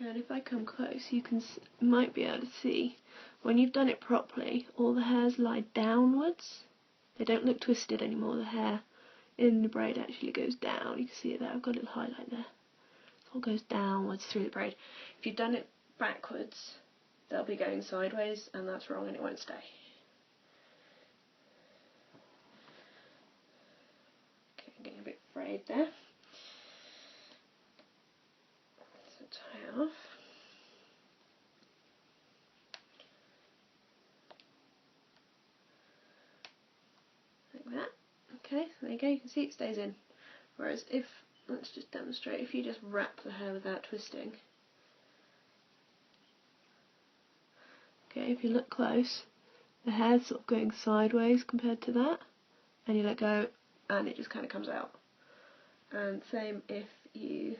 Okay, and if I come close, you might be able to see, when you've done it properly, all the hairs lie downwards. They don't look twisted anymore. The hair in the braid actually goes down. You can see it there. I've got a little highlight there. It all goes downwards through the braid. If you've done it backwards, they'll be going sideways, and that's wrong and it won't stay. Okay, I'm getting a bit frayed there. So tie off. Like that. Okay, so there you go, you can see it stays in. Whereas if, let's just demonstrate, if you just wrap the hair without twisting. Okay, if you look close, the hair's sort of going sideways compared to that, and you let go and it just kind of comes out. And same if you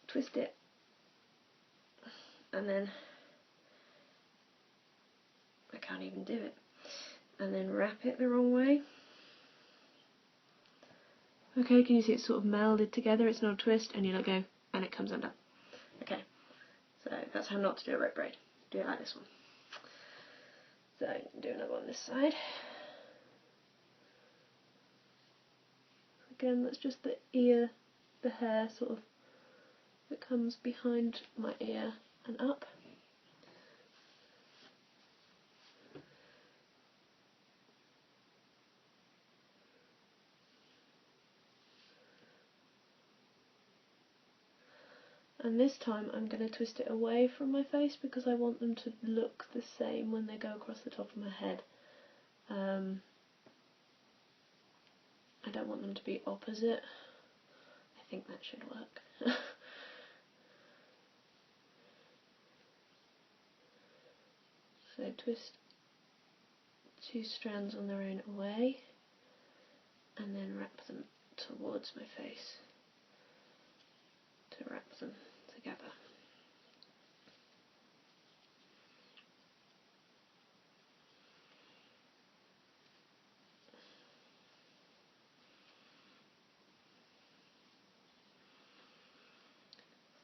twist it and then, I can't even do it, and then wrap it the wrong way. Okay, can you see it's sort of melded together? It's not a twist, and you let go and it comes undone. Okay, so that's how not to do a rope braid. Do it like this one. So do another one this side. Again, that's just the ear, the hair sort of that comes behind my ear and up. And this time I'm going to twist it away from my face because I want them to look the same when they go across the top of my head. I don't want them to be opposite. I think that should work. So twist 2 strands on their own away and then wrap them towards my face to wrap them together.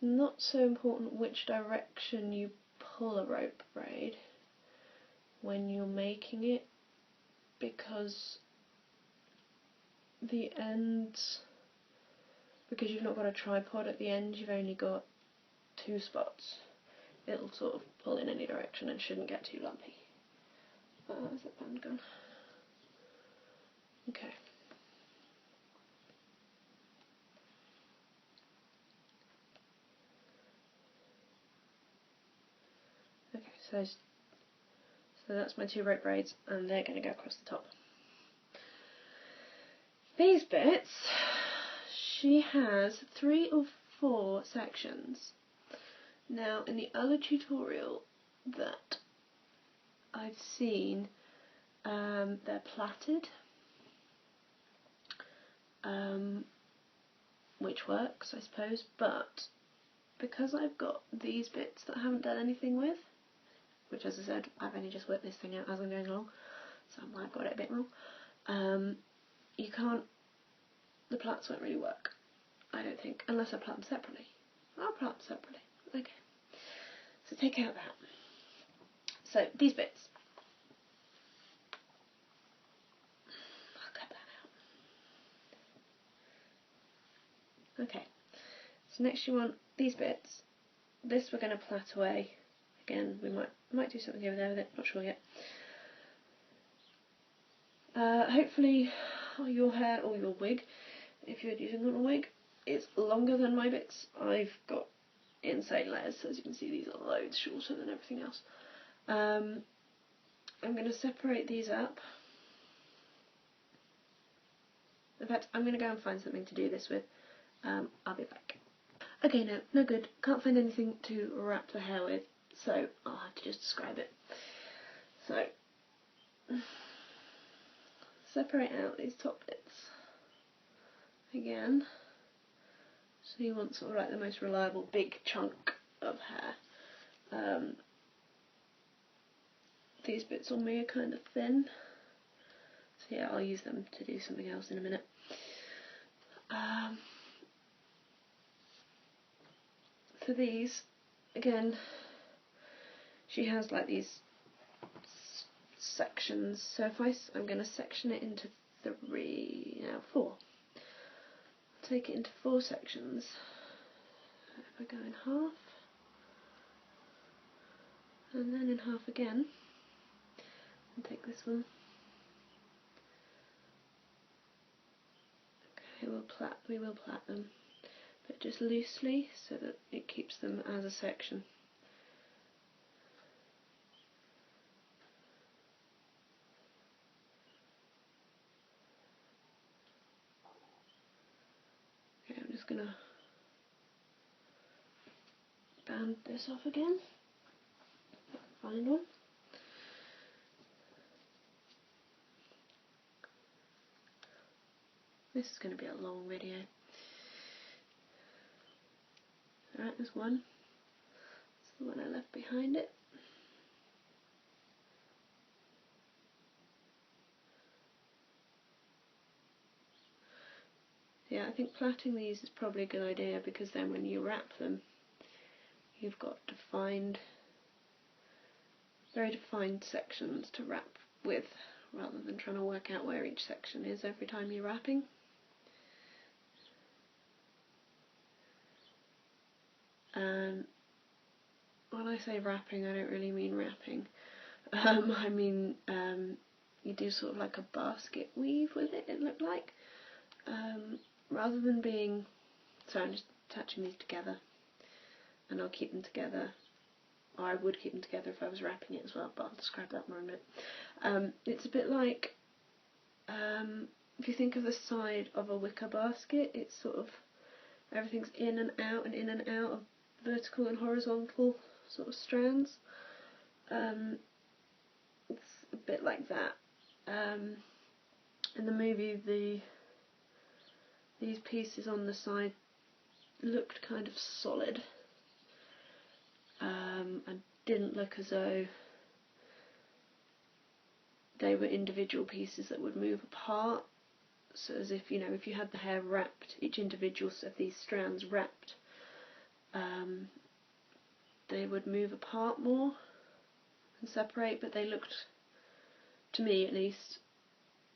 Not so important which direction you pull a rope braid when you're making it, because the ends, because you've not got a tripod at the end, you've only got 2 spots. It'll sort of pull in any direction and shouldn't get too lumpy. Where's that band gone? Okay. Okay, so that's my 2 rope braids, and they're going to go across the top. These bits, she has 3 or 4 sections. Now, in the other tutorial that I've seen, they're plaited, which works, I suppose, but because I've got these bits that I haven't done anything with, which, as I said, I've only just worked this thing out as I'm going along, so I might have got it a bit wrong, you can't, the plaits won't really work, I don't think, unless I plait them separately. I'll plait them separately. Okay, so take out that. So these bits, I'll cut that out. Okay, so next you want these bits. This we're going to plait away. Again, we might do something over there with it, not sure yet. Hopefully your hair or your wig, if you're using on a wig, is longer than my bits. I've got insane layers, so as you can see these are loads shorter than everything else. I'm going to separate these up. In fact, I'm going to go and find something to do this with. I'll be back. Okay, no good. Can't find anything to wrap the hair with, so I'll have to just describe it. So, separate out these top bits again. So you want sort of like the most reliable big chunk of hair. These bits on me are kind of thin, so yeah, I'll use them to do something else in a minute. for these, again, she has like these sections. So if I'm going to section it into four. Take it into 4 sections. If I go in half, and then in half again, and take this one. Okay, we will plait them, but just loosely so that it keeps them as a section. Okay, I'm just gonna band this off again. Find one. This is going to be a long video. Alright, there's one. It's the one I left behind it. Yeah, I think plaiting these is probably a good idea, because then when you wrap them, you've got very defined sections to wrap with, rather than trying to work out where each section is every time you're wrapping. When I say wrapping, I don't really mean wrapping. I mean you do sort of like a basket weave with it looked like. Rather than being... So I'm just attaching these together, and I'll keep them together, or I would keep them together if I was wrapping it as well, but I'll describe that more in a minute. It's a bit like, if you think of the side of a wicker basket, it's sort of, everything's in and out of vertical and horizontal sort of strands. It's a bit like that. In the movie, these pieces on the side looked kind of solid, and didn't look as though they were individual pieces that would move apart. So as if, if you had the hair wrapped, each individual of these strands wrapped, they would move apart more and separate, but they looked, to me at least,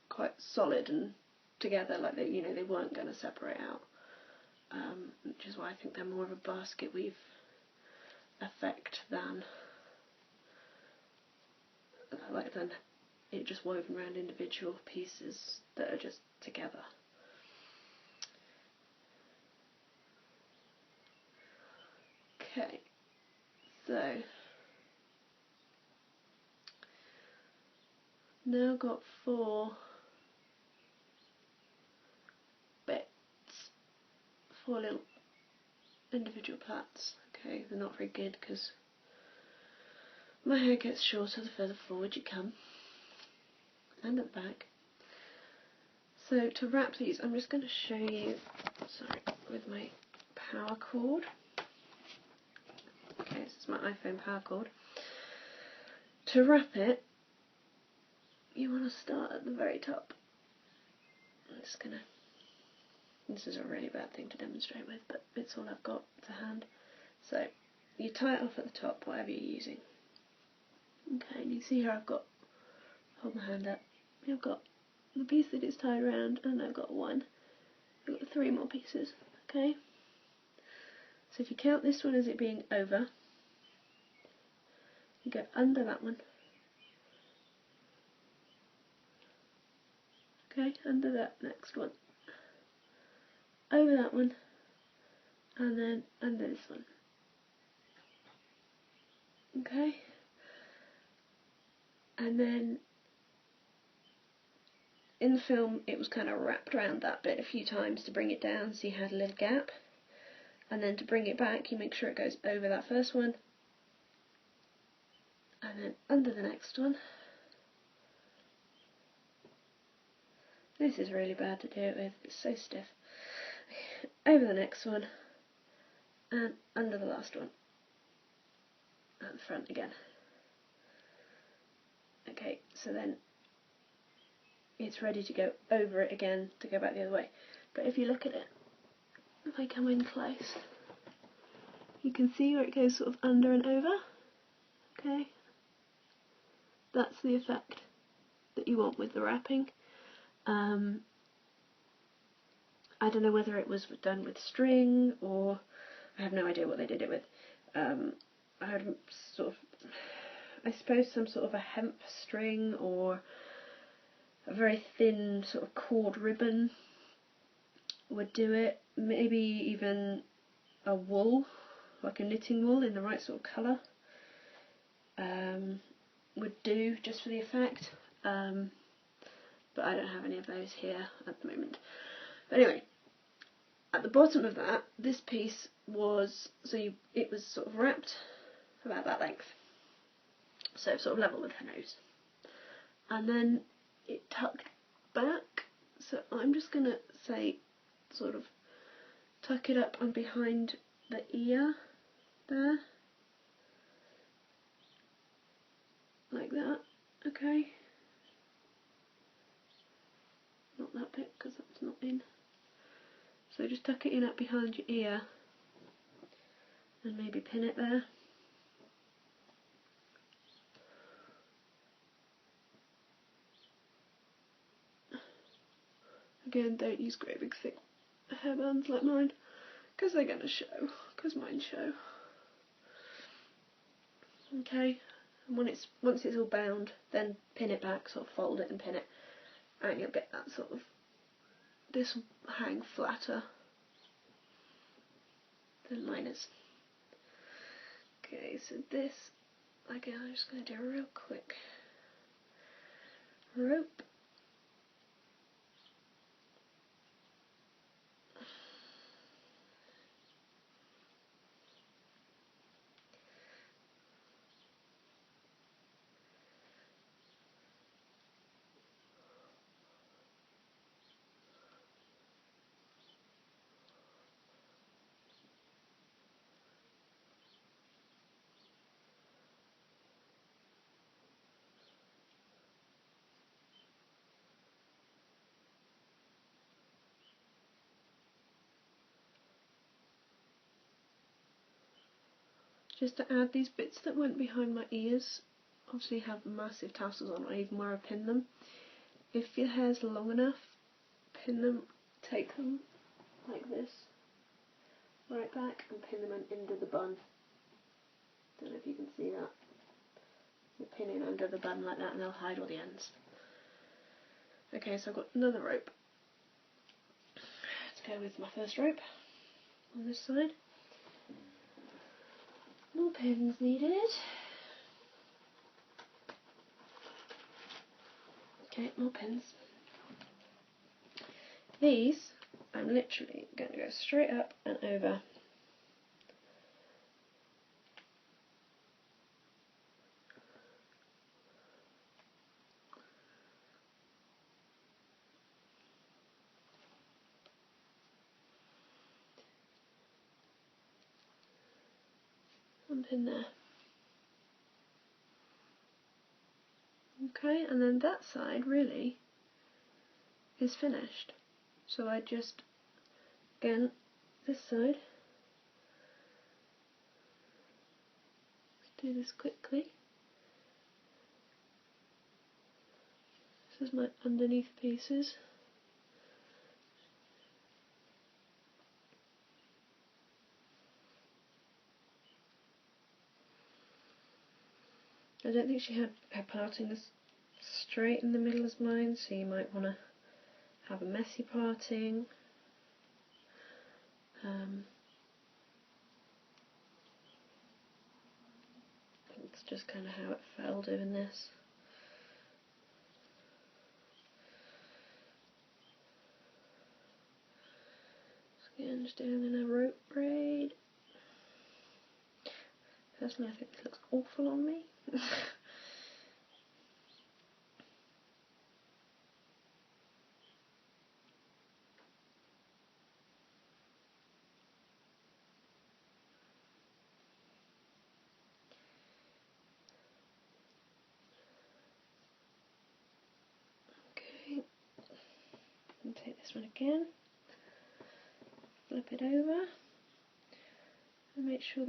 quite solid and together, like they weren't going to separate out, which is why I think they're more of a basket weave effect than it just woven around individual pieces that are just together. Okay, so now got 4 bits, 4 little individual plaits. Okay, they're not very good because my hair gets shorter the further forward you come, and at the back. So to wrap these, I'm just going to show you, with my power cord. Okay, this is my iPhone power cord. To wrap it, you want to start at the very top. This is a really bad thing to demonstrate with, but it's all I've got to hand. So you tie it off at the top, whatever you're using. Okay, and you see here hold my hand up, I've got the piece that is tied around, and I've got 3 more pieces. Okay, so if you count this one as it being over, you go under that one. Okay, under that next one, over that one, and then under this one. Okay, and then in the film it was kind of wrapped around that bit a few times to bring it down, so you had a little gap, and then to bring it back you make sure it goes over that first one, and then under the next one. This is really bad to do it with, it's so stiff. Over the next one, and under the last one, at the front again. Okay, so then it's ready to go over it again to go back the other way. But if you look at it, if I come in close, You can see where it goes sort of under and over. Okay, that's the effect that you want with the wrapping. I don't know whether it was done with string, or I have no idea what they did it with. I had sort of, I suppose, some sort of a hemp string or a very thin sort of cord ribbon would do it. Maybe even a wool, like a knitting wool in the right sort of colour, would do just for the effect. But I don't have any of those here at the moment. But anyway, at the bottom of that, this piece was, it was sort of wrapped about that length, so sort of level with her nose, and then it tucked back. So I'm just going to say sort of tuck it up and behind the ear there, like that. Okay, not that bit because that's not in. So just tuck it in up behind your ear and maybe pin it there. Again, don't use great big thick hairbands like mine, because they're going to show, because mine show. Okay, and once it's all bound, then pin it back, sort of fold it and pin it, and you'll get that sort of, this will hang flatter than mine is. Okay, so this, again, I'm just going to do a real quick rope. Just to add, these bits that went behind my ears obviously have massive tassels on, or even where I pin them. If your hair's long enough, pin them, take them like this, right back, and pin them under the bun. Don't know if you can see that. You're pinning under the bun like that, and they'll hide all the ends. Okay, so I've got another rope to go with my first rope on this side. More pins needed. Okay, more pins. These, I'm literally going to go straight up and over. And pin there. Okay, and then that side really is finished. So I just, again, this side, let's do this quickly. This is my underneath pieces. I don't think she had her parting as straight in the middle as mine, so you might want to have a messy parting. It's just kind of how it fell doing this. So again, just doing in a rope braid. Personally, I think this looks awful on me. Okay, and take this one again, flip it over, and make sure